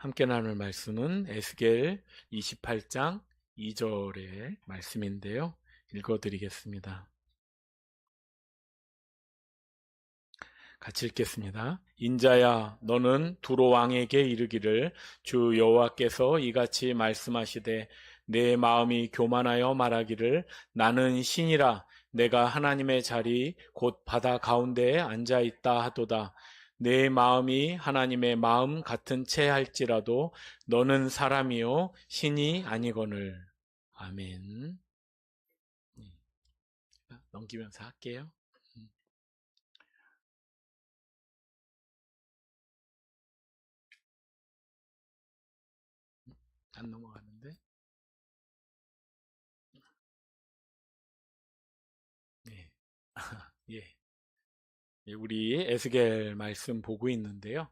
함께 나눌 말씀은 에스겔 28장 2절의 말씀인데요. 읽어드리겠습니다. 같이 읽겠습니다. 인자야, 너는 두로 왕에게 이르기를 주 여호와께서 이같이 말씀하시되 내 마음이 교만하여 말하기를 나는 신이라 내가 하나님의 자리 곧 바다 가운데에 앉아 있다 하도다. 내 마음이 하나님의 마음 같은 채 할지라도 너는 사람이요 신이 아니거늘. 아멘. 넘기면서 할게요. 안 넘어가는데. 네. 예. 우리 에스겔 말씀 보고 있는데요.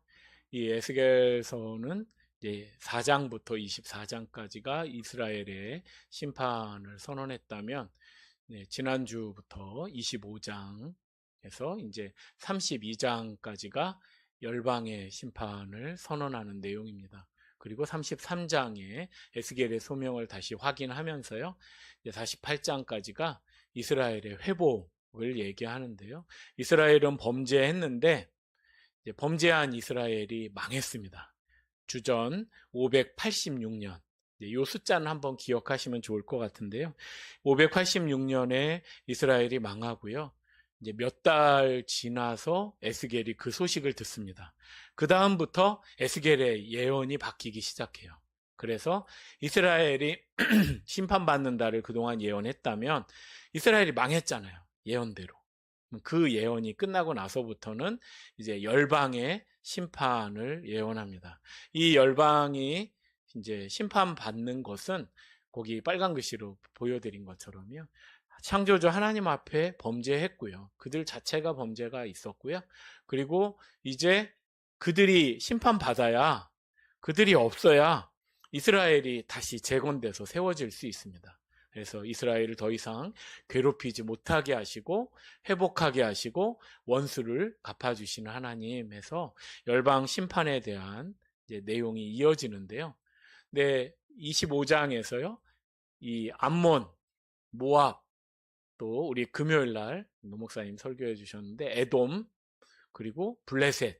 이 에스겔서는 이제 4장부터 24장까지가 이스라엘의 심판을 선언했다면, 지난주부터 25장에서 이제 32장까지가 열방의 심판을 선언하는 내용입니다. 그리고 33장에 에스겔의 소명을 다시 확인하면서요, 48장까지가 이스라엘의 회복을 얘기하는데요. 이스라엘은 범죄했는데 범죄한 이스라엘이 망했습니다. 주전 586년. 이 숫자는 한번 기억하시면 좋을 것 같은데요. 586년에 이스라엘이 망하고요. 이제 몇 달 지나서 에스겔이 그 소식을 듣습니다. 그 다음부터 에스겔의 예언이 바뀌기 시작해요. 그래서 이스라엘이 심판받는다를 그동안 예언했다면 이스라엘이 망했잖아요. 예언대로. 그 예언이 끝나고 나서부터는 이제 열방의 심판을 예언합니다. 이 열방이 이제 심판받는 것은 거기 빨간 글씨로 보여드린 것처럼요. 창조주 하나님 앞에 범죄했고요. 그들 자체가 범죄가 있었고요. 그리고 이제 그들이 심판받아야, 그들이 없어야 이스라엘이 다시 재건돼서 세워질 수 있습니다. 그래서 이스라엘을 더 이상 괴롭히지 못하게 하시고 회복하게 하시고 원수를 갚아주시는 하나님에서 열방 심판에 대한 이제 내용이 이어지는데요. 네, 25장에서요. 이 암몬, 모압, 또 우리 금요일 날 노 목사님 설교해 주셨는데 에돔, 그리고 블레셋,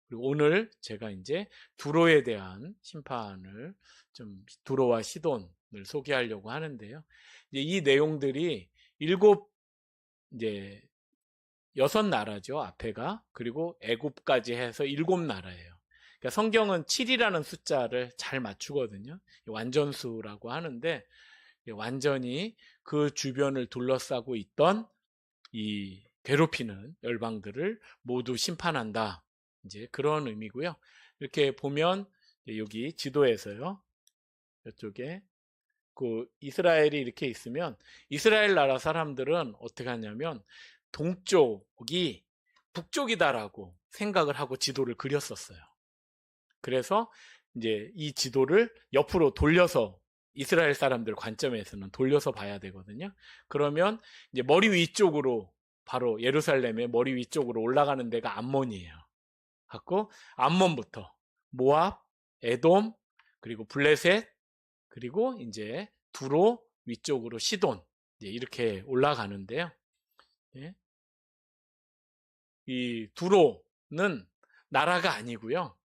그리고 오늘 제가 이제 두로에 대한 심판을 좀 두로와 시돈을 소개하려고 하는데요. 이제 이 내용들이 이제 6나라죠, 앞에가. 그리고 애굽까지 해서 7나라예요. 그러니까 성경은 7이라는 숫자를 잘 맞추거든요. 완전수라고 하는데 완전히 그 주변을 둘러싸고 있던 이 괴롭히는 열방들을 모두 심판한다. 이제 그런 의미고요. 이렇게 보면 여기 지도에서요. 이쪽에 그 이스라엘이 이렇게 있으면 이스라엘 나라 사람들은 어떻게 하냐면 동쪽이 북쪽이다라고 생각을 하고 지도를 그렸었어요. 그래서 이제 이 지도를 옆으로 돌려서 이스라엘 사람들 관점에서는 돌려서 봐야 되거든요. 그러면 이제 머리 위쪽으로 바로 예루살렘의 머리 위쪽으로 올라가는 데가 암몬이에요. 갖고 암몬부터 모압, 에돔, 그리고 블레셋, 그리고 이제 두로 위쪽으로 시돈 이렇게 올라가는데요. 예? 이 두로는 나라가 아니고요.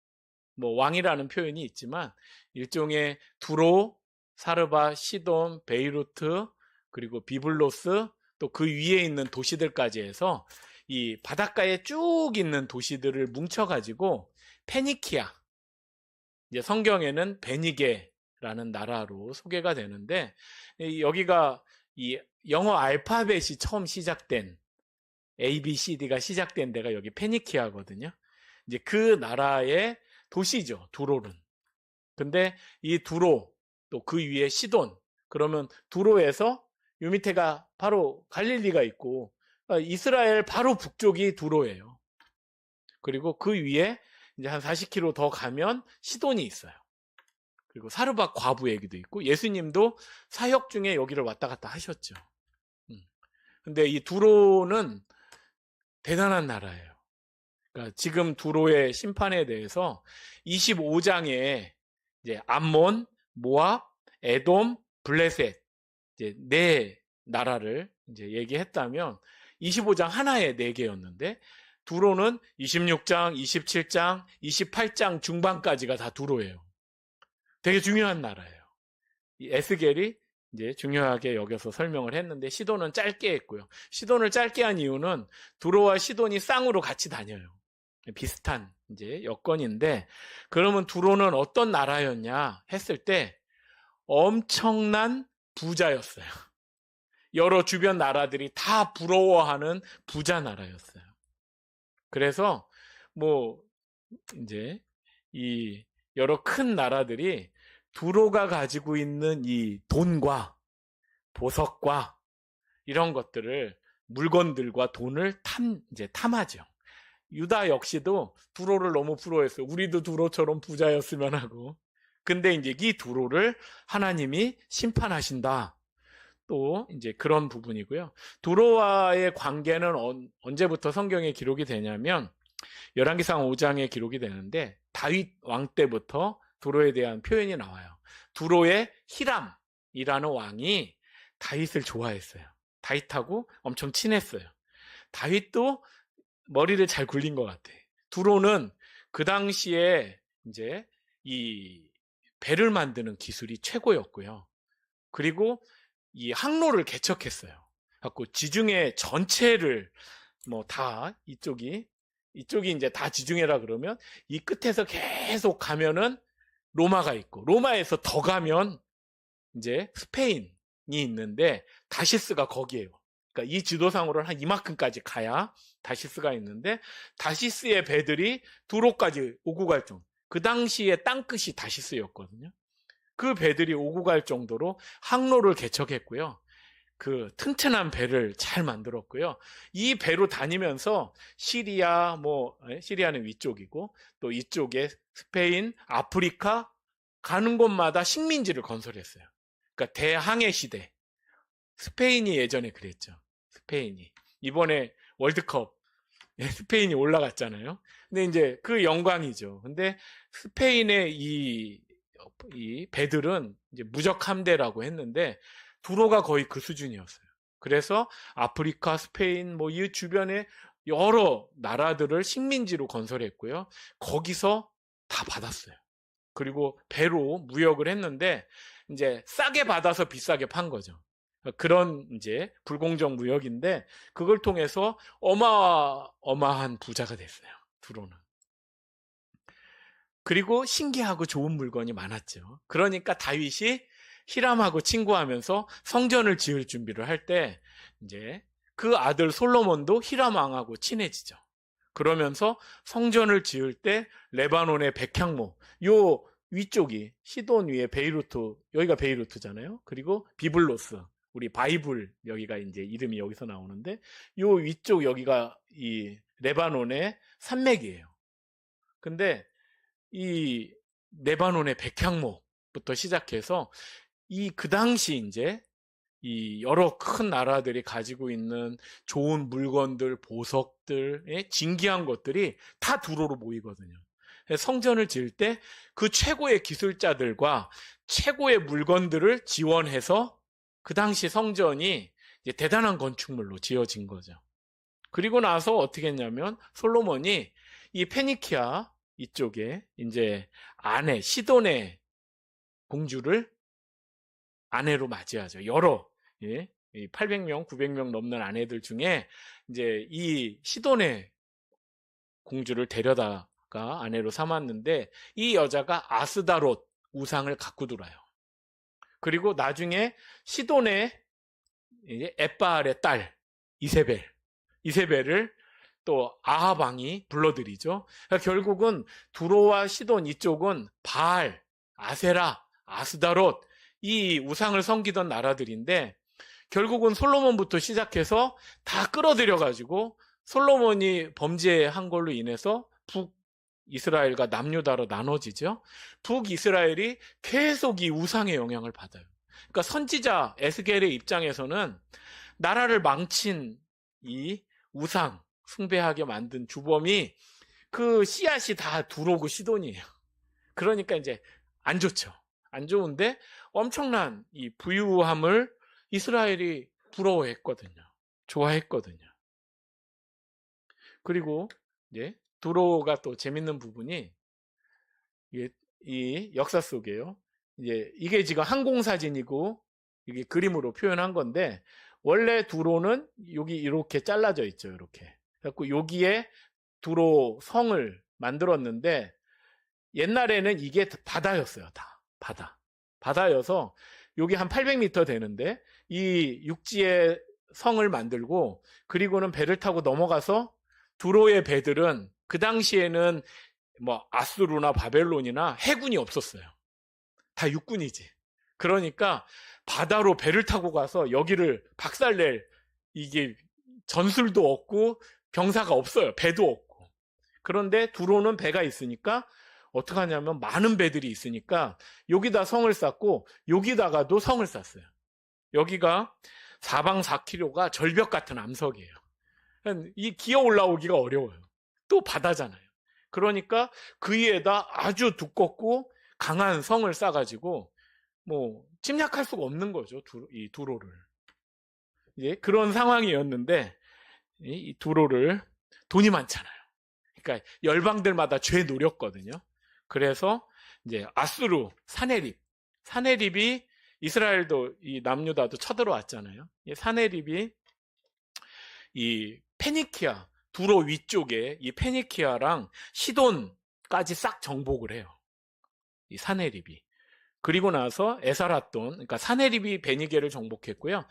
뭐 왕이라는 표현이 있지만 일종의 두로, 사르바, 시돈, 베이루트, 그리고 비블로스, 또 그 위에 있는 도시들까지 해서 이 바닷가에 쭉 있는 도시들을 뭉쳐가지고 페니키아, 이제 성경에는 베니게라는 나라로 소개가 되는데, 여기가 이 영어 알파벳이 처음 시작된 A, B, C, D가 시작된 데가 여기 페니키아거든요. 이제 그 나라의 도시죠, 두로는. 근데 이 두로, 또 그 위에 시돈, 그러면 두로에서 요 밑에가 바로 갈릴리가 있고 이스라엘 바로 북쪽이 두로예요. 그리고 그 위에 이제 한 40km 더 가면 시돈이 있어요. 그리고 사르밧 과부 얘기도 있고 예수님도 사역 중에 여기를 왔다 갔다 하셨죠. 근데 이 두로는 대단한 나라예요. 그러니까 지금 두로의 심판에 대해서 25장에 이제 암몬, 모압, 에돔, 블레셋 이제 네 나라를 이제 얘기했다면 25장 하나에 네 개였는데 두로는 26장, 27장, 28장 중반까지가 다 두로예요. 되게 중요한 나라예요. 이 에스겔이 이제 중요하게 여겨서 설명을 했는데 시돈은 짧게 했고요. 시돈을 짧게 한 이유는 두로와 시돈이 쌍으로 같이 다녀요. 비슷한 이제 여건인데 그러면 두로는 어떤 나라였냐 했을 때 엄청난 부자였어요. 여러 주변 나라들이 다 부러워하는 부자 나라였어요. 그래서 뭐 이제 이 여러 큰 나라들이 두로가 가지고 있는 이 돈과 보석과 이런 것들을 물건들과 돈을 이제 탐하죠. 유다 역시도 두로를 너무 부러워했어요. 우리도 두로처럼 부자였으면 하고. 근데 이제 이 두로를 하나님이 심판하신다. 또 이제 그런 부분이고요. 두로와의 관계는 언제부터 성경에 기록이 되냐면 열왕기상 5장에 기록이 되는데 다윗 왕 때부터 두로에 대한 표현이 나와요. 두로의 히람이라는 왕이 다윗을 좋아했어요. 다윗하고 엄청 친했어요. 다윗도 머리를 잘 굴린 것 같아. 두로는 그 당시에 이제 이 배를 만드는 기술이 최고였고요. 그리고 이 항로를 개척했어요. 갖고 지중해 전체를 뭐 다 이쪽이 이제 다 지중해라 그러면 이 끝에서 계속 가면은 로마가 있고 로마에서 더 가면 이제 스페인이 있는데 다시스가 거기에요. 그러니까 이 지도상으로는 한 이만큼까지 가야 다시스가 있는데 다시스의 배들이 두로까지 오고 갈 정도. 그 당시에 땅끝이 다시스였거든요. 그 배들이 오고 갈 정도로 항로를 개척했고요. 그 튼튼한 배를 잘 만들었고요. 이 배로 다니면서 시리아, 시리아는 위쪽이고 또 이쪽에 스페인, 아프리카 가는 곳마다 식민지를 건설했어요. 그러니까 대항해 시대. 스페인이 예전에 그랬죠. 스페인이. 이번에 월드컵 스페인이 올라갔잖아요. 근데 이제 그 영광이죠. 근데 스페인의 이 배들은 이제 무적 함대라고 했는데 두로가 거의 그 수준이었어요. 그래서 아프리카, 스페인 이 주변에 여러 나라들을 식민지로 건설했고요. 거기서 다 받았어요. 그리고 배로 무역을 했는데 이제 싸게 받아서 비싸게 판 거죠. 그런 이제 불공정 무역인데 그걸 통해서 어마어마한 부자가 됐어요. 두로는. 그리고 신기하고 좋은 물건이 많았죠. 그러니까 다윗이 히람하고 친구하면서 성전을 지을 준비를 할 때 이제 그 아들 솔로몬도 히람 왕하고 친해지죠. 그러면서 성전을 지을 때 레바논의 백향목, 요 위쪽이 시돈 위에 베이루트, 여기가 베이루트잖아요. 그리고 비블로스, 우리 바이블 여기가 이제 이름이 여기서 나오는데 요 위쪽 여기가 이 레바논의 산맥이에요. 근데 이 레바논의 백향목부터 시작해서 그 당시 이제 이 여러 큰 나라들이 가지고 있는 좋은 물건들, 보석들, 진귀한 것들이 다 두로로 모이거든요. 성전을 지을 때 그 최고의 기술자들과 최고의 물건들을 지원해서 그 당시 성전이 이제 대단한 건축물로 지어진 거죠. 그리고 나서 어떻게 했냐면 솔로몬이 이 페니키아 이쪽에 이제 시돈의 공주를 아내로 맞이하죠. 여러 800명, 900명 넘는 아내들 중에 이제 이 시돈의 공주를 데려다가 아내로 삼았는데 이 여자가 아스다롯 우상을 갖고 돌아요. 그리고 나중에 시돈의 이제 엣바알의 딸 이세벨을 또 아합 왕이 불러들이죠. 그러니까 결국은 두로와 시돈 이쪽은 바알, 아세라, 아스다롯 이 우상을 섬기던 나라들인데 결국은 솔로몬부터 시작해서 다 끌어들여가지고 솔로몬이 범죄한 걸로 인해서 북이스라엘과 남유다로 나눠지죠. 북이스라엘이 계속 이 우상의 영향을 받아요. 그러니까 선지자 에스겔의 입장에서는 나라를 망친 이 우상 숭배하게 만든 주범이 그 씨앗이 다 두로고 시돈이에요. 그러니까 이제 안 좋죠. 안 좋은데 엄청난 이 부유함을 이스라엘이 부러워했거든요. 좋아했거든요. 그리고 이제 두로가 또 재밌는 부분이 이 역사 속에요. 이제 이게 지금 항공사진이고 이게 그림으로 표현한 건데 원래 두로는 여기 이렇게 잘라져 있죠. 이렇게. 그래서 여기에 두로 성을 만들었는데 옛날에는 이게 바다였어요. 다 바다여서 여기 한 800m 되는데 이 육지에 성을 만들고 그리고는 배를 타고 넘어가서 두로의 배들은 그 당시에는 뭐 아수르나 바벨론이나 해군이 없었어요. 다 육군이지. 그러니까 바다로 배를 타고 가서 여기를 박살낼 이게 전술도 없고 병사가 없어요. 배도 없고. 그런데 두로는 배가 있으니까 어떻게 하냐면 많은 배들이 있으니까 여기다 성을 쌓고 여기다가도 성을 쌓았어요. 여기가 사방 4km가 절벽 같은 암석이에요. 이 기어 올라오기가 어려워요. 또 바다잖아요. 그러니까 그 위에다 아주 두껍고 강한 성을 쌓아가지고 뭐 침략할 수가 없는 거죠. 이 두로를. 예, 그런 상황이었는데 이 두로를 돈이 많잖아요. 그러니까 열방들마다 죄 노렸거든요. 그래서 이제 아수르 사네립이 이스라엘도 이 남유다도 쳐들어왔잖아요. 이 사네립이 이 페니키아 두로 위쪽에 이 페니키아랑 시돈까지 싹 정복을 해요. 이 사네립이. 그리고 나서 에사라돈, 그러니까 사네립이 베니게를 정복했고요.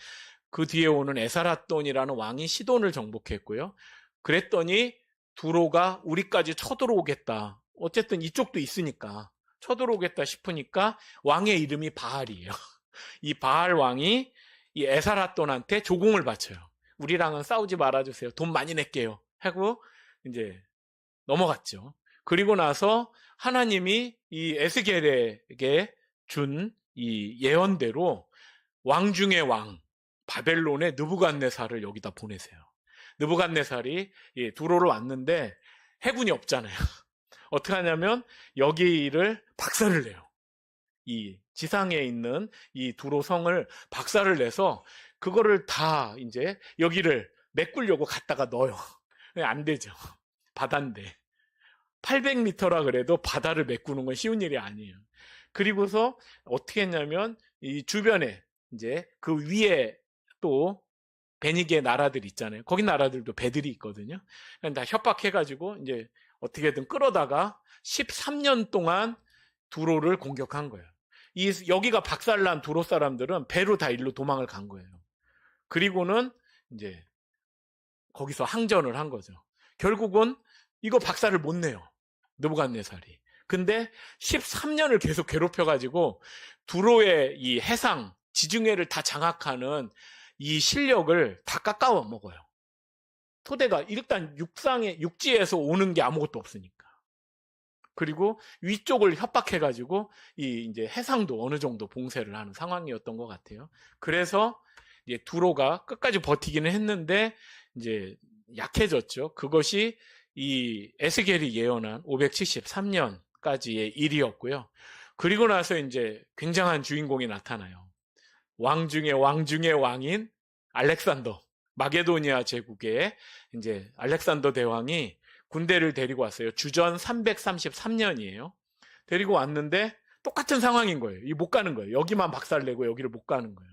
그 뒤에 오는 에사라돈이라는 왕이 시돈을 정복했고요. 그랬더니 두로가 우리까지 쳐들어오겠다. 어쨌든 이쪽도 있으니까 쳐들어오겠다 싶으니까 왕의 이름이 바알이에요. 이 바알 왕이 이 에사라돈한테 조공을 바쳐요. 우리랑은 싸우지 말아주세요. 돈 많이 낼게요. 하고 이제 넘어갔죠. 그리고 나서 하나님이 이 에스겔에게 준 이 예언대로 왕 중의 왕 바벨론의 느부갓네살을 여기다 보내세요. 느부갓네살이 두로로 왔는데 해군이 없잖아요. 어떻게 하냐면 여기를 박살을 내요. 이 지상에 있는 이 두로 성을 박살을 내서 그거를 다 이제 여기를 메꾸려고 갖다가 넣어요. 안 되죠. 바다인데 800m라 그래도 바다를 메꾸는 건 쉬운 일이 아니에요. 그리고서 어떻게 했냐면 이 주변에 이제 그 위에 또 베니게 나라들 있잖아요. 거기 나라들도 배들이 있거든요. 다 협박해가지고 이제 어떻게든 끌어다가 13년 동안 두로를 공격한 거예요. 여기가 박살난 두로 사람들은 배로 다 일로 도망을 간 거예요. 그리고는 이제 거기서 항전을 한 거죠. 결국은 이거 박살을 못 내요. 느부갓네살이. 근데 13년을 계속 괴롭혀가지고 두로의 이 해상, 지중해를 다 장악하는 이 실력을 다 깎아 먹어요. 토대가 일단 육지에서 오는 게 아무것도 없으니까. 그리고 위쪽을 협박해가지고 이제 해상도 어느 정도 봉쇄를 하는 상황이었던 것 같아요. 그래서 이제 두로가 끝까지 버티기는 했는데 이제 약해졌죠. 그것이 이 에스겔이 예언한 573년까지의 일이었고요. 그리고 나서 이제 굉장한 주인공이 나타나요. 왕 중의 왕인 알렉산더, 마게도니아 제국의 이제 알렉산더 대왕이 군대를 데리고 왔어요. 주전 333년이에요. 데리고 왔는데 똑같은 상황인 거예요. 못 가는 거예요. 여기만 박살내고 여기를 못 가는 거예요.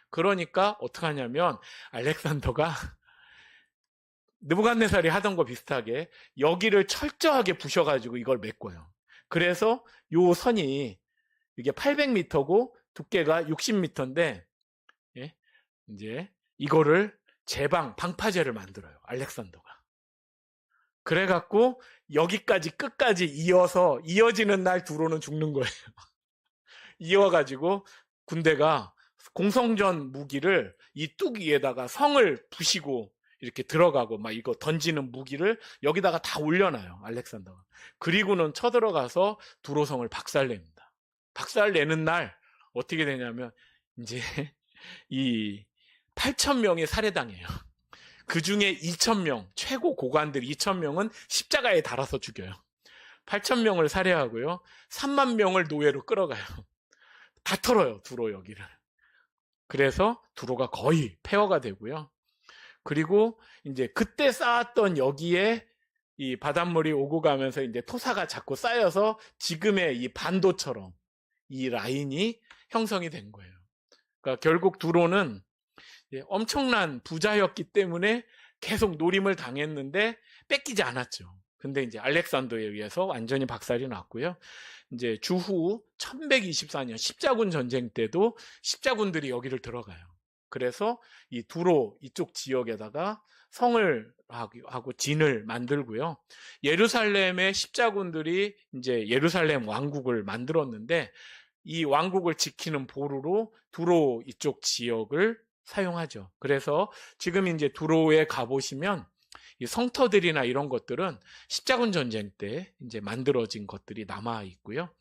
그러니까 어떻게 하냐면 알렉산더가 느부갓네살이 하던 거 비슷하게 여기를 철저하게 부셔가지고 이걸 메꿔요. 그래서 요 선이 이게 800m고 두께가 60m인데 이제 이거를 방파제를 만들어요. 알렉산더가. 그래갖고 여기까지 끝까지 이어지는 날 두로는 죽는 거예요. 이어가지고 군대가 공성전 무기를 이 뚝 위에다가 성을 부시고 이렇게 들어가고 막 이거 던지는 무기를 여기다가 다 올려놔요. 알렉산더가. 그리고는 쳐들어가서 두로성을 박살냅니다. 박살내는 날 어떻게 되냐면 이제 이 8,000명이 살해당해요. 그 중에 2,000명, 최고 고관들 2,000명은 십자가에 달아서 죽여요. 8,000명을 살해하고요. 3만 명을 노예로 끌어가요. 다 털어요, 두로 여기를. 그래서 두로가 거의 폐허가 되고요. 그리고 이제 그때 쌓았던 여기에 이 바닷물이 오고 가면서 이제 토사가 자꾸 쌓여서 지금의 이 반도처럼 이 라인이 형성이 된 거예요. 그러니까 결국 두로는 엄청난 부자였기 때문에 계속 노림을 당했는데 뺏기지 않았죠. 근데 이제 알렉산더에 의해서 완전히 박살이 났고요. 이제 주후 1124년 십자군 전쟁 때도 십자군들이 여기를 들어가요. 그래서 이 두로 이쪽 지역에다가 성을 하고 진을 만들고요. 예루살렘의 십자군들이 이제 예루살렘 왕국을 만들었는데 이 왕국을 지키는 보루로 두로 이쪽 지역을 사용하죠. 그래서 지금 이제 두로에 가보시면 이 성터들이나 이런 것들은 십자군 전쟁 때 이제 만들어진 것들이 남아 있고요.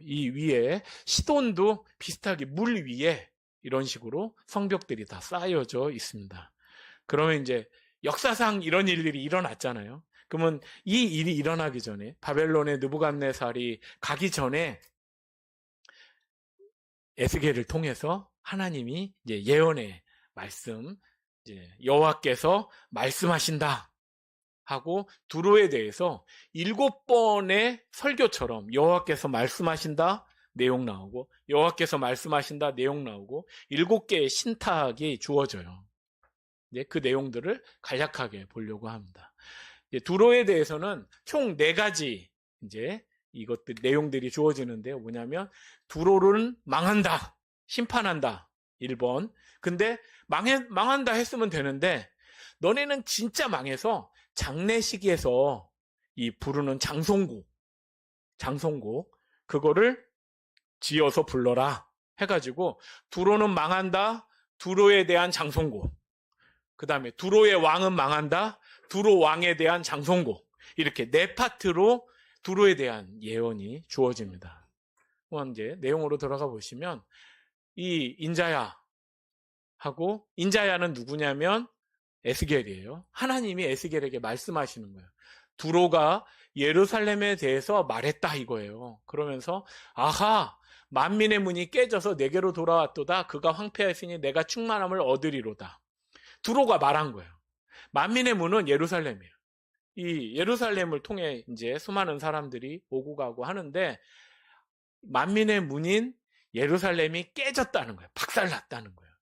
이 위에 시돈도 비슷하게 물 위에 이런 식으로 성벽들이 다 쌓여져 있습니다. 그러면 이제 역사상 이런 일들이 일어났잖아요. 그러면 이 일이 일어나기 전에 바벨론의 느부갓네살이 가기 전에 에스겔을 통해서 하나님이 이제 예언의 말씀, 이제 여호와께서 말씀하신다 하고 두로에 대해서 7번의 설교처럼 여호와께서 말씀하신다 내용 나오고 여호와께서 말씀하신다 내용 나오고 7개의 신탁이 주어져요. 그 내용들을 간략하게 보려고 합니다. 두로에 대해서는 총 4가지 이제 이것들 내용들이 주어지는데요. 뭐냐면 두로는 망한다, 심판한다. 1번. 근데 망한다 했으면 되는데 너네는 진짜 망해서 장례식에서 이 부르는 장송곡 그거를 지어서 불러라 해가지고 두로는 망한다, 두로에 대한 장송곡. 그 다음에 두로의 왕은 망한다, 두로 왕에 대한 장송곡. 이렇게 4파트로 두로에 대한 예언이 주어집니다. 이제 내용으로 들어가 보시면 이 인자야 하고 인자야는 누구냐면 에스겔이에요. 하나님이 에스겔에게 말씀하시는 거예요. 두로가 예루살렘에 대해서 말했다 이거예요. 그러면서 아하 만민의 문이 깨져서 내게로 돌아왔도다. 그가 황폐하였으니 내가 충만함을 얻으리로다. 두로가 말한 거예요. 만민의 문은 예루살렘이에요. 이 예루살렘을 통해 이제 수많은 사람들이 오고 가고 하는데 만민의 문인 예루살렘이 깨졌다는 거예요. 박살났다는 거예요.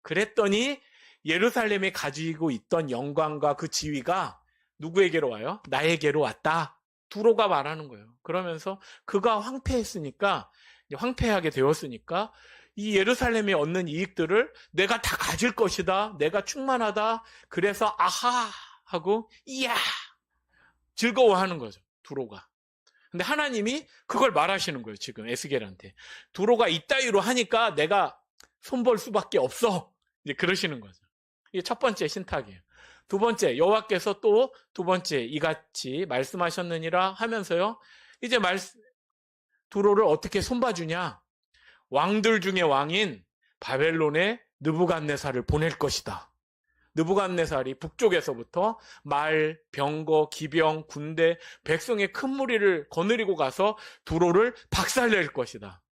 그랬더니 예루살렘이 가지고 있던 영광과 그 지위가 누구에게로 와요? 나에게로 왔다. 두로가 말하는 거예요. 그러면서 그가 황폐했으니까 황폐하게 되었으니까 이 예루살렘이 얻는 이익들을 내가 다 가질 것이다. 내가 충만하다. 그래서 아하 하고 이야 즐거워하는 거죠. 두로가. 근데 하나님이 그걸 말하시는 거예요. 지금 에스겔한테. 두로가 이따위로 하니까 내가 손볼 수밖에 없어. 이제 그러시는 거죠. 이게 첫 번째 신탁이에요. 두 번째, 여호와께서 또 두 번째 이같이 말씀하셨느니라 하면서요. 이제 두로를 어떻게 손봐주냐? 왕들 중에 왕인 바벨론의 느부갓네살을 보낼 것이다. 느부갓네살이 북쪽에서부터 말, 병거, 기병, 군대, 백성의 큰 무리를 거느리고 가서 두로를 박살낼 것이다.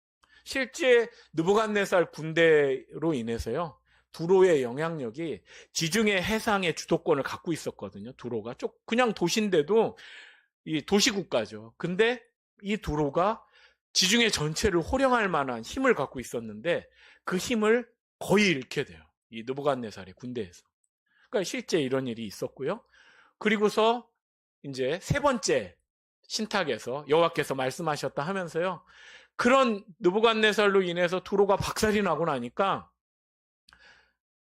실제 느부갓네살 군대로 인해서요. 두로의 영향력이 지중해 해상의 주도권을 갖고 있었거든요. 두로가 그냥 도시인데도 이 도시국가죠. 근데 이 두로가 지중해 전체를 호령할 만한 힘을 갖고 있었는데 그 힘을 거의 잃게 돼요. 이 느부갓네살의 군대에서. 그러니까 실제 이런 일이 있었고요. 그리고서 이제 세 번째 신탁에서 여호와께서 말씀하셨다 하면서요. 그런 느부갓네살로 인해서 두로가 박살이 나고 나니까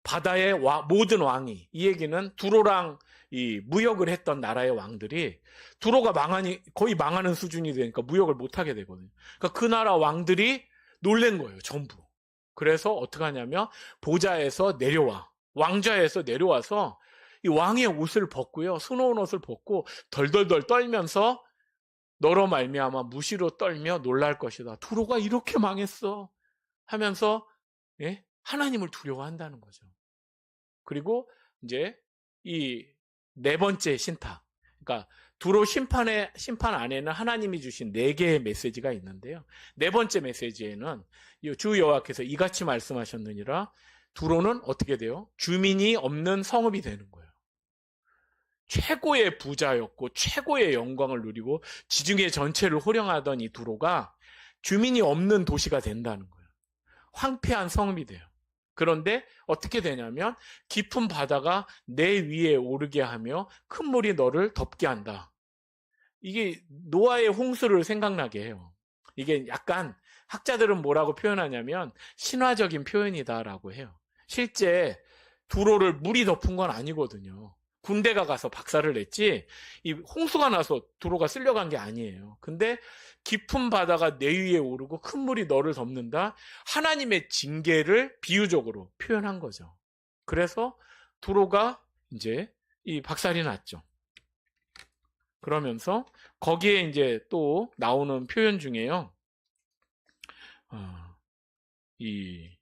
바다의 모든 왕이, 이 얘기는 두로랑 이 무역을 했던 나라의 왕들이 두로가 거의 망하는 수준이 되니까 무역을 못하게 되거든요. 그러니까 그 나라 왕들이 놀란 거예요, 전부. 그래서 어떻게 하냐면 보좌에서 내려와, 왕좌에서 내려와서 이 왕의 옷을 벗고요, 수놓은 옷을 벗고 덜덜덜 떨면서 너로 말미암아 무시로 떨며 놀랄 것이다. 두로가 이렇게 망했어 하면서 하나님을 두려워한다는 거죠. 그리고 이제 이 네 번째 신탁. 그러니까 두로 심판 안에는 하나님이 주신 4개의 메시지가 있는데요. 네 번째 메시지에는 주 여호와께서 이같이 말씀하셨느니라. 두로는 어떻게 돼요? 주민이 없는 성읍이 되는 거예요. 최고의 부자였고 최고의 영광을 누리고 지중해 전체를 호령하던 이 두로가 주민이 없는 도시가 된다는 거예요. 황폐한 성읍이 돼요. 그런데 어떻게 되냐면 깊은 바다가 내 위에 오르게 하며 큰 물이 너를 덮게 한다. 이게 노아의 홍수를 생각나게 해요. 이게 약간 학자들은 뭐라고 표현하냐면 신화적인 표현이다라고 해요. 실제 두로를 물이 덮은 건 아니거든요. 군대가 가서 박살을 냈지 이 홍수가 나서 두로가 쓸려간 게 아니에요. 근데 깊은 바다가 내 위에 오르고 큰 물이 너를 덮는다. 하나님의 징계를 비유적으로 표현한 거죠. 그래서 두로가 이제 이 박살이 났죠. 그러면서 거기에 이제 또 나오는 표현 중에요. 이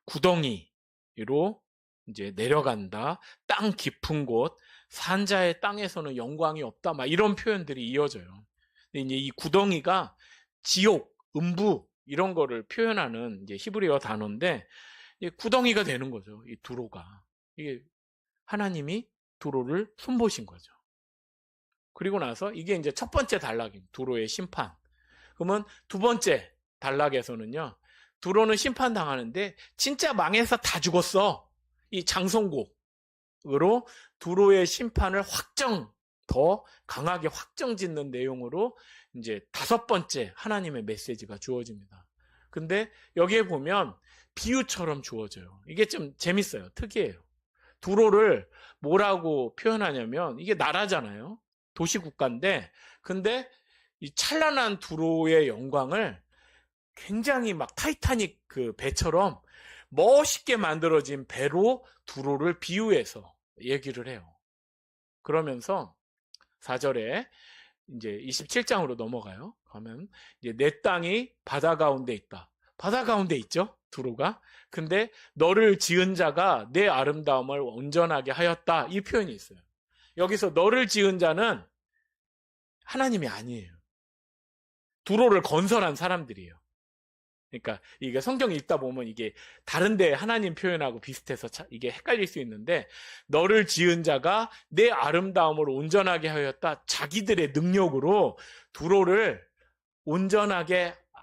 구덩이로 이제 내려간다. 땅 깊은 곳, 산자의 땅에서는 영광이 없다. 막 이런 표현들이 이어져요. 근데 이제 이 구덩이가 지옥, 음부 이런 거를 표현하는 이제 히브리어 단어인데 구덩이가 되는 거죠. 이 두로가. 이게 하나님이 두로를 손보신 거죠. 그리고 나서 이게 이제 첫 번째 단락입니다. 두로의 심판. 그러면 두 번째 단락에서는요. 두로는 심판당하는데 진짜 망해서 다 죽었어. 이 장성곡으로 두로의 심판을 더 강하게 확정짓는 내용으로 이제 다섯 번째 하나님의 메시지가 주어집니다. 근데 여기에 보면 비유처럼 주어져요. 이게 좀 재밌어요. 특이해요. 두로를 뭐라고 표현하냐면 이게 나라잖아요. 도시국가인데 근데 이 찬란한 두로의 영광을 굉장히 막 타이타닉 그 배처럼 멋있게 만들어진 배로 두로를 비유해서 얘기를 해요. 그러면서 4절에 이제 27장으로 넘어가요. 그러면 이제 내 땅이 바다 가운데 있다. 바다 가운데 있죠? 두로가. 근데 너를 지은 자가 내 아름다움을 온전하게 하였다. 이 표현이 있어요. 여기서 너를 지은 자는 하나님이 아니에요. 두로를 건설한 사람들이에요. 그러니까 이게 성경 읽다 보면 이게 다른데 하나님 표현하고 비슷해서 이게 헷갈릴 수 있는데 너를 지은 자가 내 아름다움을 온전하게 하였다. 자기들의 능력으로 두로를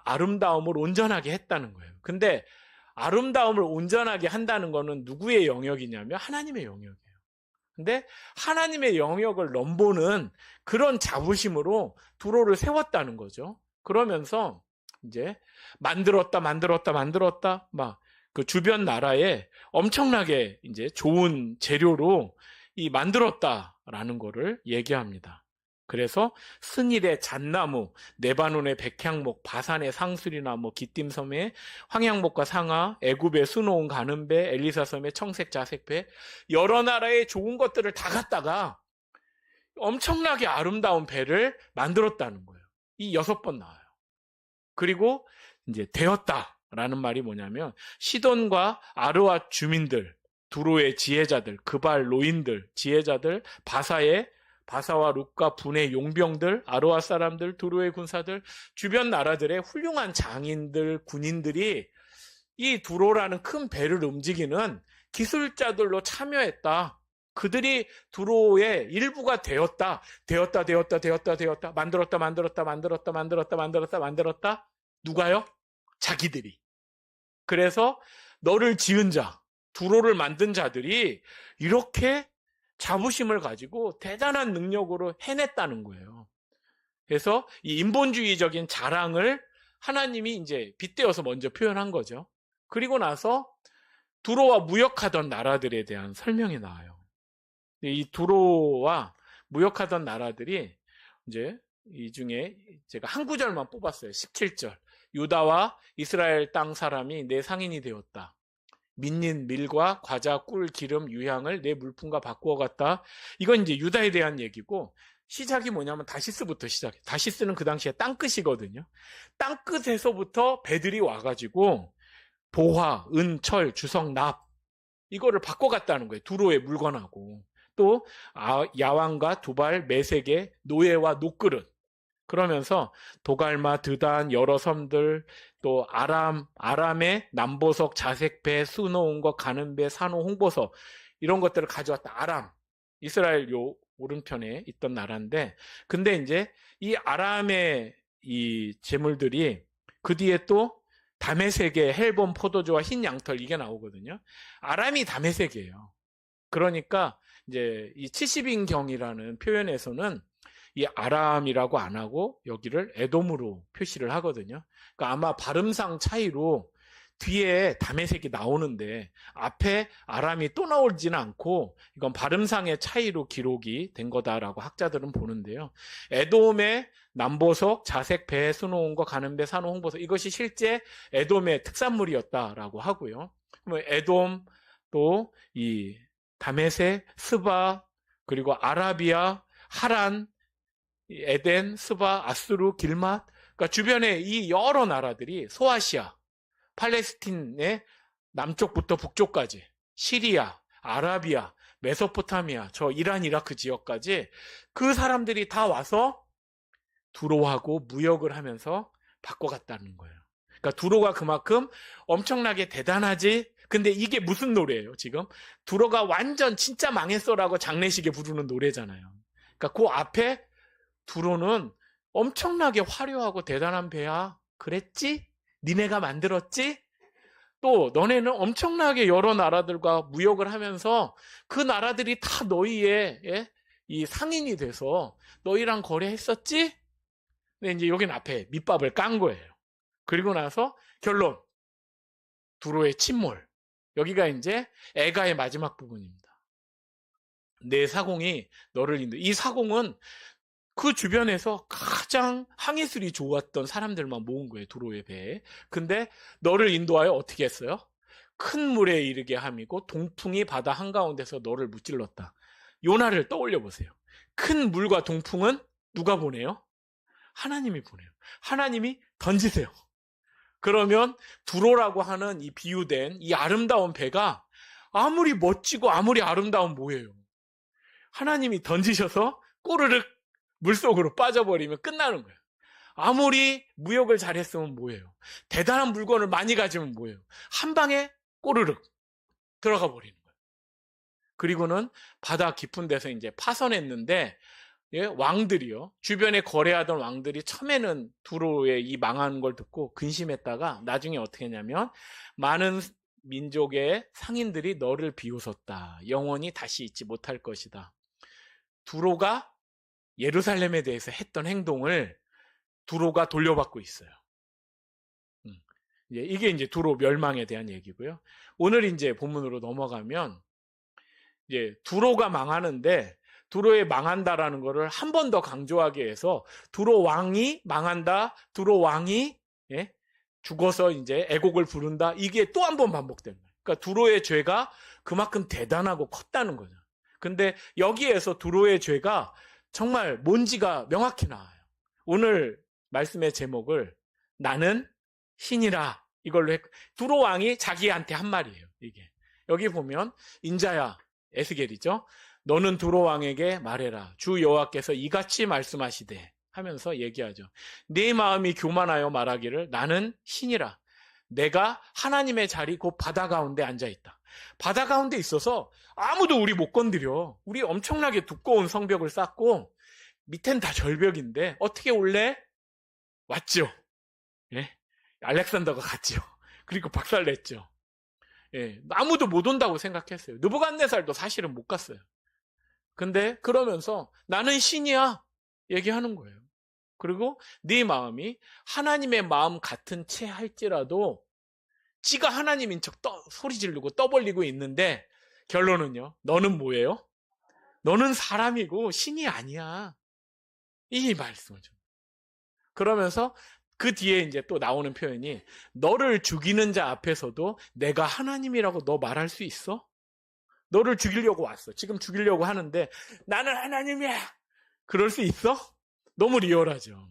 아름다움을 온전하게 했다는 거예요. 근데 아름다움을 온전하게 한다는 거는 누구의 영역이냐면 하나님의 영역이에요. 근데 하나님의 영역을 넘보는 그런 자부심으로 두로를 세웠다는 거죠. 그러면서 이제 만들었다 막 그 주변 나라에 엄청나게 이제 좋은 재료로 이 만들었다라는 거를 얘기합니다. 그래서 스닐의 잣나무, 네바논의 백향목, 바산의 상수리나무, 기띔섬의 황양목과 상아, 애굽의 수놓은 가는배, 엘리사섬의 청색 자색배 여러 나라의 좋은 것들을 다 갖다가 엄청나게 아름다운 배를 만들었다는 거예요. 이 6번 나와요. 그리고 이제 되었다라는 말이 뭐냐면 시돈과 아르와 주민들, 두로의 지혜자들, 그발 노인들, 지혜자들, 바사와 룻과 분의 용병들, 아르와 사람들, 두로의 군사들, 주변 나라들의 훌륭한 장인들, 군인들이 이 두로라는 큰 배를 움직이는 기술자들로 참여했다. 그들이 두로의 일부가 되었다. 만들었다. 누가요? 자기들이. 그래서 너를 지은 자, 두로를 만든 자들이 이렇게 자부심을 가지고 대단한 능력으로 해냈다는 거예요. 그래서 이 인본주의적인 자랑을 하나님이 이제 빗대어서 먼저 표현한 거죠. 그리고 나서 두로와 무역하던 나라들에 대한 설명이 나와요. 이 두로와 무역하던 나라들이 이제 이 중에 제가 한 구절만 뽑았어요. 17절. 유다와 이스라엘 땅 사람이 내 상인이 되었다. 민닌 밀과 과자, 꿀, 기름, 유향을 내 물품과 바꾸어 갔다. 이건 이제 유다에 대한 얘기고 시작이 뭐냐면 다시스부터 시작해. 다시스는 그 당시에 땅끝이거든요. 땅끝에서부터 배들이 와가지고 보화, 은, 철, 주석, 납 이거를 바꿔갔다는 거예요. 두로의 물건하고. 또 야왕과 두발, 메색의 노예와 노그릇. 그러면서 도갈마, 드단, 여러 섬들, 또 아람의 남보석, 자색배, 수놓은 것, 가는 배, 산호, 홍보석 이런 것들을 가져왔다. 아람, 이스라엘 요 오른편에 있던 나라인데, 근데 이제 이 아람의 이 재물들이 그 뒤에 또 다메섹의 헬본 포도주와 흰 양털 이게 나오거든요. 아람이 다메섹이에요. 그러니까 이제 이 70인경이라는 표현에서는 이 아람이라고 안 하고 여기를 에돔으로 표시를 하거든요. 그러니까 아마 발음상 차이로 뒤에 다메섹이 나오는데 앞에 아람이 또 나오지는 않고 이건 발음상의 차이로 기록이 된 거다라고 학자들은 보는데요. 에돔의 남보석, 자색, 배, 수놓은 거, 가는 배, 산호, 홍보석 이것이 실제 에돔의 특산물이었다라고 하고요. 에돔 또 이 다메섹, 스바 그리고 아라비아, 하란, 에덴, 스바, 아수르, 길맛 그러니까 주변에 이 여러 나라들이 소아시아 팔레스틴의 남쪽부터 북쪽까지 시리아, 아라비아, 메소포타미아, 저 이란, 이라크 지역까지 그 사람들이 다 와서 두로하고 무역을 하면서 바꿔갔다는 거예요. 그러니까 두로가 그만큼 엄청나게 대단하지. 근데 이게 무슨 노래예요, 지금? 두로가 완전 진짜 망했어라고 장례식에 부르는 노래잖아요. 그러니까 그 앞에 두로는 엄청나게 화려하고 대단한 배야. 그랬지? 니네가 만들었지? 또 너네는 엄청나게 여러 나라들과 무역을 하면서 그 나라들이 다 너희의 이 상인이 돼서 너희랑 거래했었지? 근데 이제 여긴 앞에 밑밥을 깐 거예요. 그리고 나서 결론. 두로의 침몰. 여기가 이제 애가의 마지막 부분입니다. 내 사공이 너를 인도. 이 사공은 그 주변에서 가장 항해술이 좋았던 사람들만 모은 거예요. 두로의 배에. 근데 너를 인도하여 어떻게 했어요? 큰 물에 이르게 함이고 동풍이 바다 한가운데서 너를 무찔렀다. 요나를 떠올려 보세요. 큰 물과 동풍은 누가 보내요? 하나님이 보내요. 하나님이 던지세요. 그러면 두로라고 하는 이 비유된 이 아름다운 배가 아무리 멋지고 아무리 아름다운 뭐예요? 하나님이 던지셔서 꼬르륵 물속으로 빠져버리면 끝나는 거예요. 아무리 무역을 잘했으면 뭐예요? 대단한 물건을 많이 가지면 뭐예요? 한 방에 꼬르륵 들어가 버리는 거예요. 그리고는 바다 깊은 데서 이제 파선했는데 예, 왕들이요. 주변에 거래하던 왕들이 처음에는 두로의 이 망한 걸 듣고 근심했다가 나중에 어떻게 했냐면 많은 민족의 상인들이 너를 비웃었다. 영원히 다시 잊지 못할 것이다. 두로가 예루살렘에 대해서 했던 행동을 두로가 돌려받고 있어요. 이게 이제 두로 멸망에 대한 얘기고요. 오늘 이제 본문으로 넘어가면 이제 두로가 망하는데 두로에 망한다라는 것을 한 번 더 강조하기 위해서 두로 왕이 망한다, 두로 왕이 예? 죽어서 이제 애곡을 부른다. 이게 또 한 번 반복됩니다. 그러니까 두로의 죄가 그만큼 대단하고 컸다는 거죠. 근데 여기에서 두로의 죄가 정말 뭔지가 명확히 나와요. 오늘 말씀의 제목을 나는 신이라 이걸로 두로 왕이 자기한테 한 말이에요. 이게 여기 보면 인자야 에스겔이죠. 너는 두로 왕에게 말해라. 주 여호와께서 이같이 말씀하시되 하면서 얘기하죠. 네 마음이 교만하여 말하기를 나는 신이라. 내가 하나님의 자리 곧 바다 가운데 앉아있다. 바다 가운데 있어서 아무도 우리 못 건드려. 우리 엄청나게 두꺼운 성벽을 쌓고 밑엔 다 절벽인데 어떻게 올래? 왔죠. 예? 알렉산더가 갔죠. 그리고 박살냈죠. 예, 아무도 못 온다고 생각했어요. 느부갓네살도 사실은 못 갔어요. 근데 그러면서 나는 신이야 얘기하는 거예요. 그리고 네 마음이 하나님의 마음 같은 채 할지라도 지가 하나님인 척 소리 지르고 떠벌리고 있는데 결론은요. 너는 뭐예요? 너는 사람이고 신이 아니야. 이 말씀을 좀. 그러면서 그 뒤에 이제 또 나오는 표현이 너를 죽이는 자 앞에서도 내가 하나님이라고 너 말할 수 있어? 너를 죽이려고 왔어. 지금 죽이려고 하는데 나는 하나님이야. 그럴 수 있어? 너무 리얼하죠.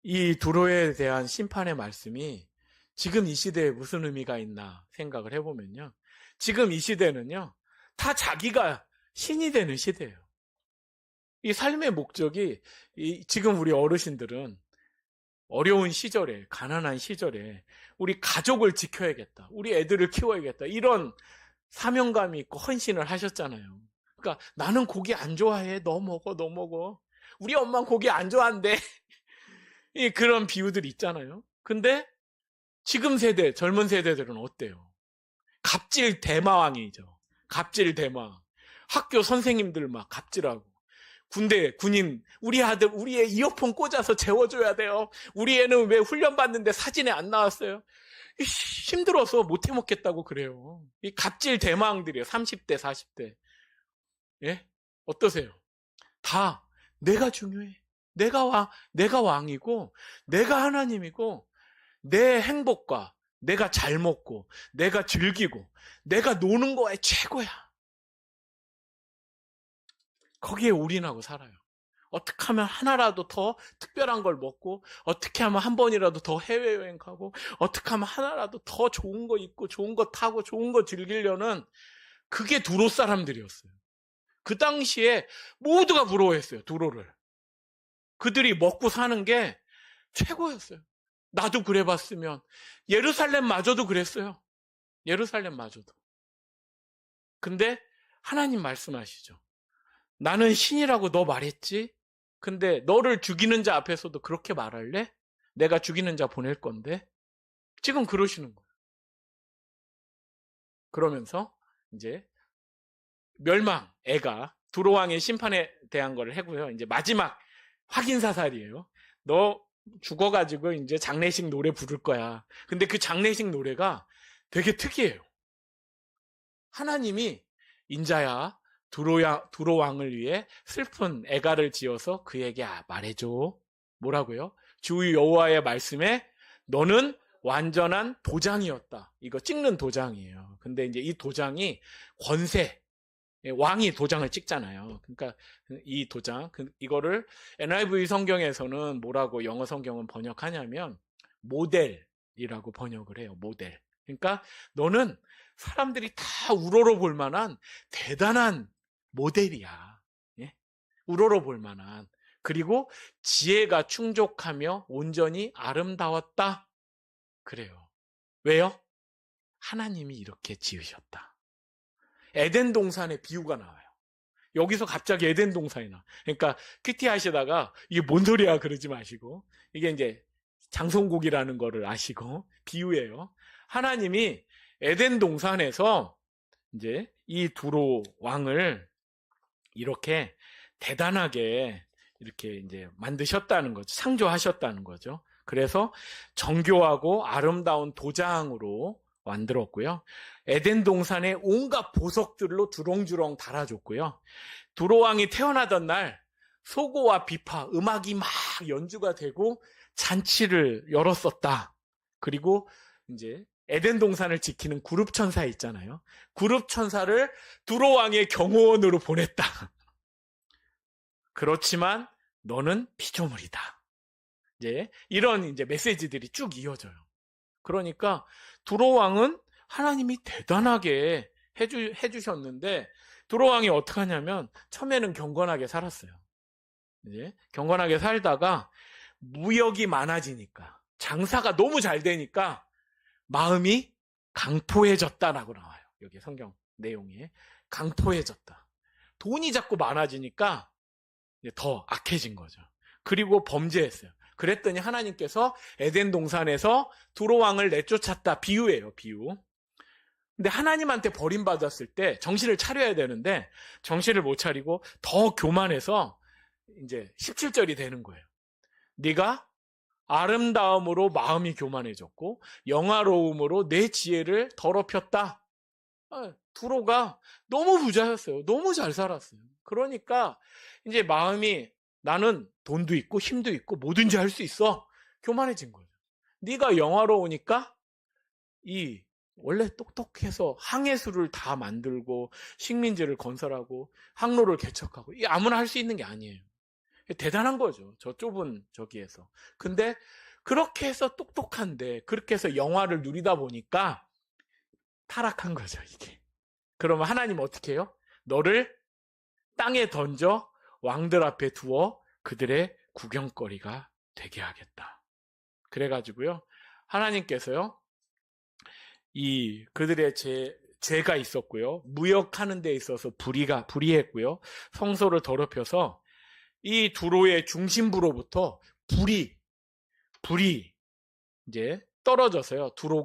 이 두로에 대한 심판의 말씀이 지금 이 시대에 무슨 의미가 있나 생각을 해보면요. 지금 이 시대는요, 다 자기가 신이 되는 시대예요. 이 삶의 목적이, 지금 우리 어르신들은 어려운 시절에, 가난한 시절에 우리 가족을 지켜야겠다, 우리 애들을 키워야겠다, 이런 사명감이 있고 헌신을 하셨잖아요. 그러니까 나는 고기 안 좋아해, 너 먹어, 너 먹어. 우리 엄마는 고기 안 좋아한대. 그런 비유들이 있잖아요. 근데 지금 세대, 젊은 세대들은 어때요? 갑질 대마왕이죠. 갑질 대마왕. 학교 선생님들 막 갑질하고, 군인, 우리 아들, 우리 애 이어폰 꽂아서 재워줘야 돼요. 우리 애는 왜 훈련받는데 사진에 안 나왔어요? 힘들어서 못 해먹겠다고 그래요. 이 갑질 대마왕들이에요. 30대, 40대. 예? 어떠세요? 다 내가 중요해. 내가 왕이고, 내가 하나님이고, 내 행복과 내가 잘 먹고, 내가 즐기고, 내가 노는 거에 최고야. 거기에 올인하고 살아요. 어떻게 하면 하나라도 더 특별한 걸 먹고, 어떻게 하면 한 번이라도 더 해외여행 가고, 어떻게 하면 하나라도 더 좋은 거 입고, 좋은 거 타고, 좋은 거 즐기려는, 그게 두로 사람들이었어요. 그 당시에 모두가 부러워했어요, 두로를. 그들이 먹고 사는 게 최고였어요. 나도 그래봤으면. 예루살렘마저도 그랬어요. 예루살렘마저도. 근데 하나님 말씀하시죠. 나는 신이라고 너 말했지? 근데 너를 죽이는 자 앞에서도 그렇게 말할래? 내가 죽이는 자 보낼 건데? 지금 그러시는 거예요. 그러면서 이제 멸망, 애가 두로왕의 심판에 대한 걸 하고요. 이제 마지막 확인사살이에요. 너 죽어가지고 이제 장례식 노래 부를 거야. 근데 그 장례식 노래가 되게 특이해요. 하나님이 인자야, 두로왕을 위해 슬픈 애가를 지어서 그에게 말해줘. 뭐라고요? 주 여호와의 말씀에 너는 완전한 도장이었다. 이거 찍는 도장이에요. 근데 이제 이 도장이 권세, 왕이 도장을 찍잖아요. 그러니까 이 도장, 이거를 NIV 성경에서는 뭐라고 영어 성경은 번역하냐면 모델이라고 번역을 해요. 모델. 그러니까 너는 사람들이 다 우러러 볼 만한 대단한 모델이야. 예? 우러러 볼 만한. 그리고 지혜가 충족하며 온전히 아름다웠다. 그래요. 왜요? 하나님이 이렇게 지으셨다. 에덴 동산의 비유가 나와요. 여기서 갑자기 에덴 동산이 나와. 그러니까 큐티 하시다가 이게 뭔 소리야 그러지 마시고, 이게 이제 장송곡이라는 거를 아시고, 비유예요. 하나님이 에덴 동산에서 이제 이 두로 왕을 이렇게 대단하게 이렇게 이제 만드셨다는 거죠. 창조하셨다는 거죠. 그래서 정교하고 아름다운 도장으로 만들었고요. 에덴 동산에 온갖 보석들로 주렁주렁 달아줬고요. 두로왕이 태어나던 날 소고와 비파, 음악이 막 연주가 되고 잔치를 열었었다. 그리고 이제 에덴 동산을 지키는 그룹 천사 있잖아요. 그룹 천사를 두로왕의 경호원으로 보냈다. 그렇지만 너는 피조물이다. 이제 이런 이제 메시지들이 쭉 이어져요. 그러니까 두로왕은 하나님이 대단하게 해주셨는데, 두로왕이 어떻게 하냐면 처음에는 경건하게 살았어요. 이제 경건하게 살다가 무역이 많아지니까, 장사가 너무 잘 되니까 마음이 강포해졌다라고 나와요. 여기 성경 내용에 강포해졌다. 돈이 자꾸 많아지니까 더 악해진 거죠. 그리고 범죄했어요. 그랬더니 하나님께서 에덴 동산에서 두로왕을 내쫓았다. 비유예요, 비유. 근데 하나님한테 버림받았을 때 정신을 차려야 되는데 정신을 못 차리고 더 교만해서 이제 17절이 되는 거예요. 네가 아름다움으로 마음이 교만해졌고 영화로움으로 내 지혜를 더럽혔다. 두로가 너무 부자였어요. 너무 잘 살았어요. 그러니까 이제 마음이, 나는 돈도 있고 힘도 있고 뭐든지 할 수 있어. 교만해진 거죠. 네가 영화로우니까 이 원래 똑똑해서 항해수를 다 만들고 식민지를 건설하고 항로를 개척하고, 이 아무나 할 수 있는 게 아니에요. 대단한 거죠. 저 좁은 저기에서. 근데 그렇게 해서 똑똑한데, 그렇게 해서 영화를 누리다 보니까 타락한 거죠, 이게. 그러면 하나님 어떻게 해요? 너를 땅에 던져 왕들 앞에 두어 그들의 구경거리가 되게 하겠다. 그래가지고요, 하나님께서요, 그들의 죄가 있었고요, 무역하는 데 있어서 불의했고요, 성소를 더럽혀서 이 두로의 중심부로부터 불이 이제 떨어져서요, 두로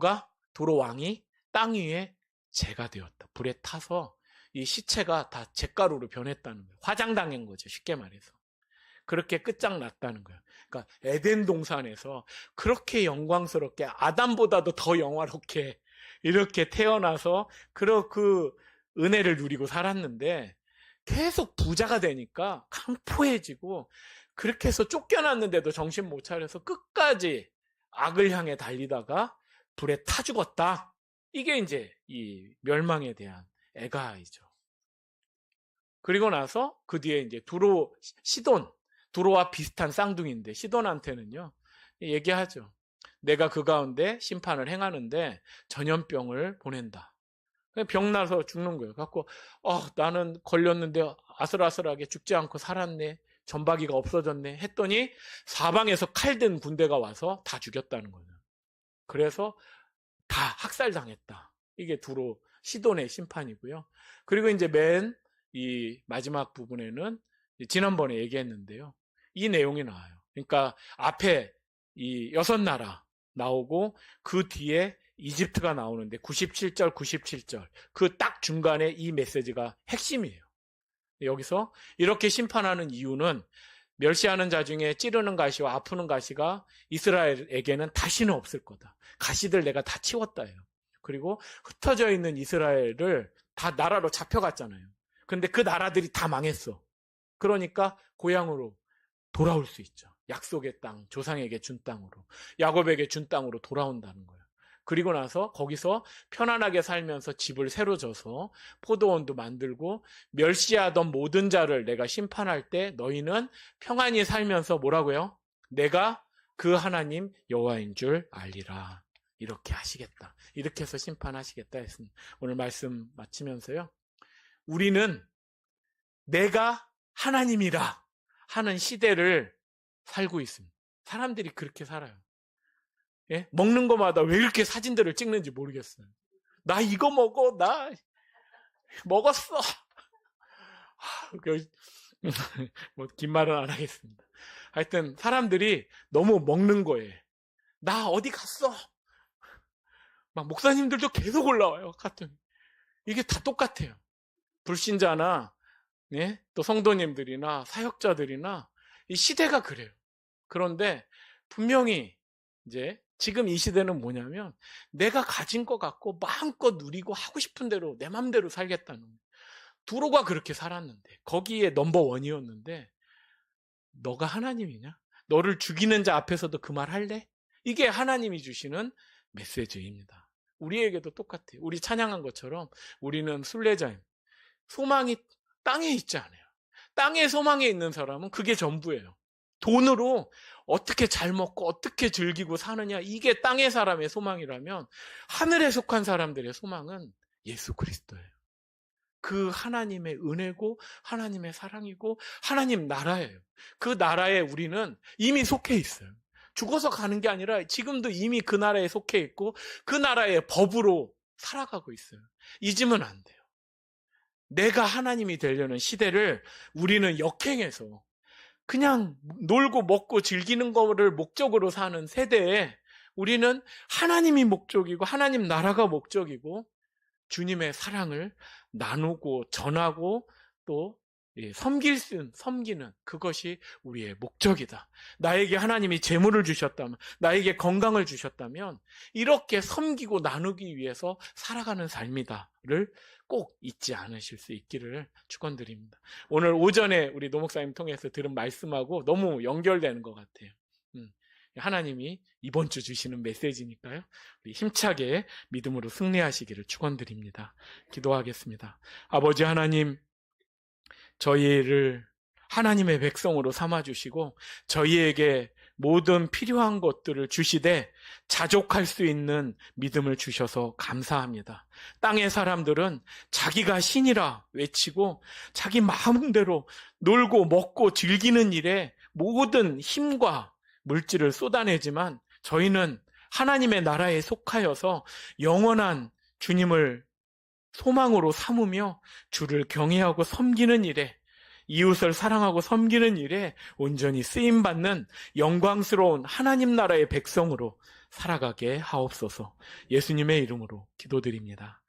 왕이 땅 위에 재가 되었다. 불에 타서 이 시체가 다 잿가루로 변했다는 거예요. 화장당한 거죠, 쉽게 말해서. 그렇게 끝장났다는 거예요. 그러니까 에덴 동산에서 그렇게 영광스럽게, 아담보다도 더 영화롭게 이렇게 태어나서 그 은혜를 누리고 살았는데, 계속 부자가 되니까 강포해지고, 그렇게 해서 쫓겨났는데도 정신 못 차려서 끝까지 악을 향해 달리다가 불에 타 죽었다. 이게 이제 이 멸망에 대한 애가이죠. 그리고 나서 그 뒤에 이제 두로와 비슷한 쌍둥이인데, 시돈한테는요, 얘기하죠. 내가 그 가운데 심판을 행하는데 전염병을 보낸다. 병나서 죽는 거예요. 갖고 나는 걸렸는데 아슬아슬하게 죽지 않고 살았네. 전박이가 없어졌네. 했더니 사방에서 칼든 군대가 와서 다 죽였다는 거예요. 그래서 다 학살당했다. 이게 시돈의 심판이고요. 그리고 이제 이 마지막 부분에는 지난번에 얘기했는데요, 이 내용이 나와요. 그러니까 앞에 이 6나라 나오고 그 뒤에 이집트가 나오는데 97절 그 딱 중간에 이 메시지가 핵심이에요. 여기서 이렇게 심판하는 이유는 멸시하는 자 중에 찌르는 가시와 아프는 가시가 이스라엘에게는 다시는 없을 거다. 가시들 내가 다 치웠다예요. 그리고 흩어져 있는 이스라엘을 다 나라로 잡혀갔잖아요. 근데 그 나라들이 다 망했어. 그러니까 고향으로 돌아올 수 있죠. 약속의 땅, 조상에게 준 땅으로, 야곱에게 준 땅으로 돌아온다는 거예요. 그리고 나서 거기서 편안하게 살면서 집을 새로 져서 포도원도 만들고, 멸시하던 모든 자를 내가 심판할 때 너희는 평안히 살면서 뭐라고요? 내가 그 하나님 여호와인 줄 알리라. 이렇게 하시겠다. 이렇게 해서 심판하시겠다 했습니다. 오늘 말씀 마치면서요, 우리는 내가 하나님이라 하는 시대를 살고 있습니다. 사람들이 그렇게 살아요. 예? 먹는 것마다 왜 이렇게 사진들을 찍는지 모르겠어요. 나 이거 먹어, 나 먹었어. 뭐 긴 말은 안 하겠습니다. 하여튼 사람들이 너무 먹는 거예요. 나 어디 갔어? 막 목사님들도 계속 올라와요. 같은 이게 다 똑같아요. 불신자나 또 성도님들이나 사역자들이나 이 시대가 그래요. 그런데 분명히 이제 지금 이 시대는 뭐냐면, 내가 가진 것 갖고 마음껏 누리고 하고 싶은 대로 내 맘대로 살겠다는 거예요. 두로가 그렇게 살았는데, 거기에 넘버원이었는데, 너가 하나님이냐? 너를 죽이는 자 앞에서도 그 말 할래? 이게 하나님이 주시는 메시지입니다. 우리에게도 똑같아요. 우리 찬양한 것처럼 우리는 순례자입니다. 소망이 땅에 있지 않아요. 땅에 소망에 있는 사람은 그게 전부예요. 돈으로 어떻게 잘 먹고 어떻게 즐기고 사느냐, 이게 땅의 사람의 소망이라면, 하늘에 속한 사람들의 소망은 예수 그리스도예요. 그 하나님의 은혜고 하나님의 사랑이고 하나님 나라예요. 그 나라에 우리는 이미 속해 있어요. 죽어서 가는 게 아니라 지금도 이미 그 나라에 속해 있고 그 나라의 법으로 살아가고 있어요. 잊으면 안 돼요. 내가 하나님이 되려는 시대를 우리는 역행해서 그냥 놀고 먹고 즐기는 거를 목적으로 사는 세대에, 우리는 하나님이 목적이고 하나님 나라가 목적이고 주님의 사랑을 나누고 전하고 또 섬기는 그것이 우리의 목적이다. 나에게 하나님이 재물을 주셨다면, 나에게 건강을 주셨다면 이렇게 섬기고 나누기 위해서 살아가는 삶이다를 꼭 잊지 않으실 수 있기를 축원드립니다. 오늘 오전에 우리 노목사님 통해서 들은 말씀하고 너무 연결되는 것 같아요. 하나님이 이번 주 주시는 메시지니까요, 우리 힘차게 믿음으로 승리하시기를 축원드립니다. 기도하겠습니다. 아버지 하나님, 저희를 하나님의 백성으로 삼아주시고 저희에게 모든 필요한 것들을 주시되 자족할 수 있는 믿음을 주셔서 감사합니다. 땅의 사람들은 자기가 신이라 외치고 자기 마음대로 놀고 먹고 즐기는 일에 모든 힘과 물질을 쏟아내지만 저희는 하나님의 나라에 속하여서 영원한 주님을 소망으로 삼으며 주를 경외하고 섬기는 일에, 이웃을 사랑하고 섬기는 일에 온전히 쓰임받는 영광스러운 하나님 나라의 백성으로 살아가게 하옵소서. 예수님의 이름으로 기도드립니다.